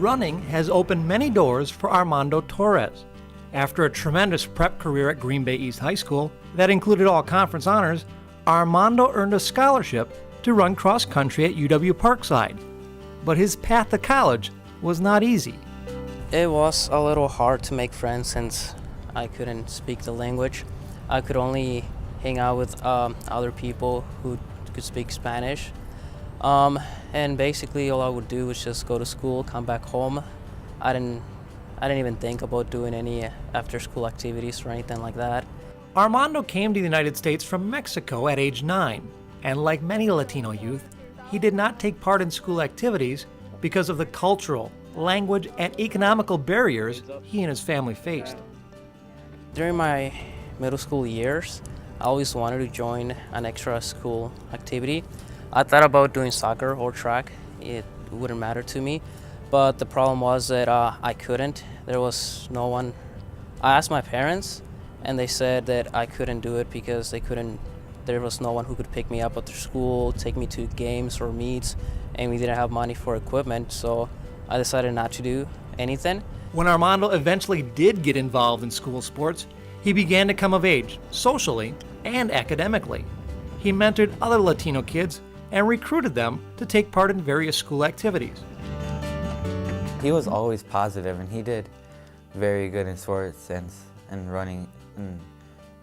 running has opened many doors for Armando Torres. After a tremendous prep career at Green Bay East High School that included all conference honors, Armando earned a scholarship to run cross country at UW Parkside. But his path to college was not easy. It was a little hard to make friends since I couldn't speak the language. I could only hang out with other people who could speak Spanish. And basically all I would do was just go to school, come back home. I didn't even think about doing any after-school activities or anything like that. Armando came to the United States from Mexico at age 9, and like many Latino youth, he did not take part in school activities because of the cultural, language, and economical barriers he and his family faced. During my middle school years, I always wanted to join an extra school activity. I thought about doing soccer or track. It wouldn't matter to me, but the problem was that I couldn't. There was no one. I asked my parents, and they said that I couldn't do it because there was no one who could pick me up after school, take me to games or meets, and we didn't have money for equipment, so I decided not to do anything. When Armando eventually did get involved in school sports, he began to come of age, socially and academically. He mentored other Latino kids and recruited them to take part in various school activities. He was always positive, and he did very good in sports and running. And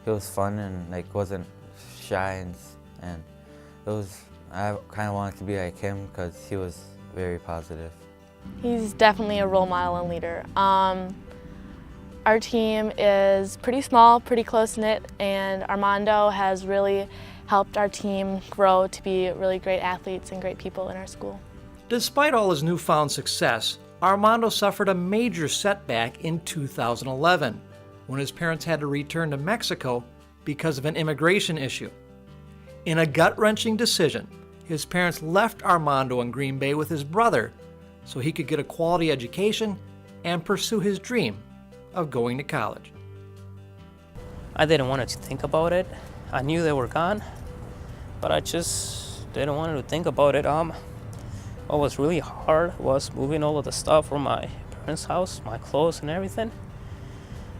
he was fun and wasn't shy, and I kind of wanted to be like him because he was very positive. He's definitely a role model and leader. Our team is pretty small, pretty close-knit, and Armando has really helped our team grow to be really great athletes and great people in our school. Despite all his newfound success, Armando suffered a major setback in 2011 when his parents had to return to Mexico because of an immigration issue. In a gut-wrenching decision, his parents left Armando in Green Bay with his brother so he could get a quality education and pursue his dream of going to college. I didn't want to think about it. I knew they were gone, but I just didn't want to think about it. What was really hard was moving all of the stuff from my parents' house, my clothes and everything,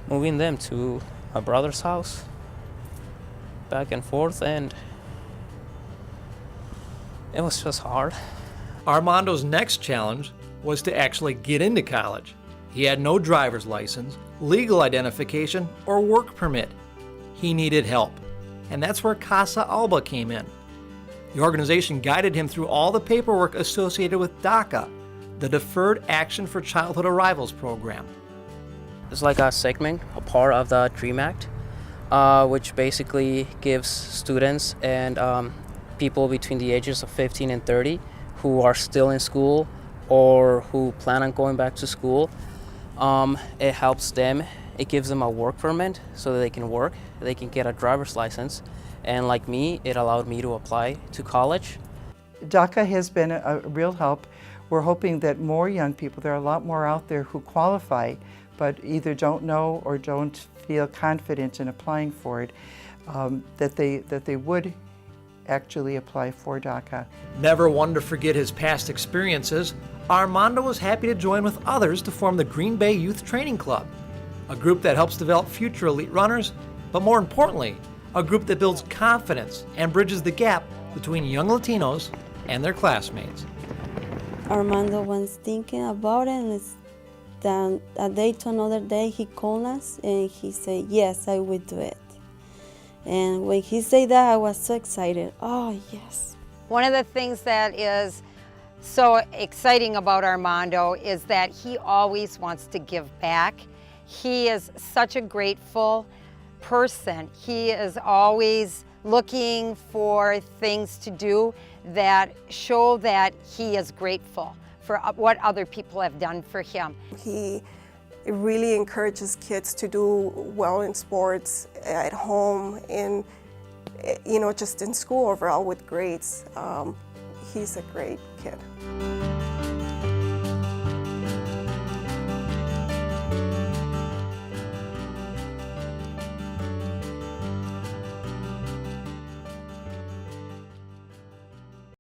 moving them to my brother's house, back and forth, and it was just hard. Armando's next challenge was to actually get into college. He had no driver's license, legal identification, or work permit. He needed help, and that's where Casa Alba came in. The organization guided him through all the paperwork associated with DACA, the Deferred Action for Childhood Arrivals program. It's like a segment, a part of the DREAM Act, which basically gives students and people between the ages of 15 and 30 who are still in school or who plan on going back to school. It helps them. It gives them a work permit so that they can work, they can get a driver's license, and like me, it allowed me to apply to college. DACA has been a real help. We're hoping that more young people, there are a lot more out there who qualify, but either don't know or don't feel confident in applying for it, that they would actually apply for DACA. Never one to forget his past experiences, Armando was happy to join with others to form the Green Bay Youth Training Club, a group that helps develop future elite runners, but more importantly, a group that builds confidence and bridges the gap between young Latinos and their classmates. Armando was thinking about it, and then a day to another day he called us and he said, yes, I will do it. And when he said that, I was so excited. Oh, yes. One of the things that is so exciting about Armando is that he always wants to give back. He is such a grateful person. He is always looking for things to do that show that he is grateful for what other people have done for him. He really encourages kids to do well in sports, at home, in, just in school overall with grades. He's a great kid.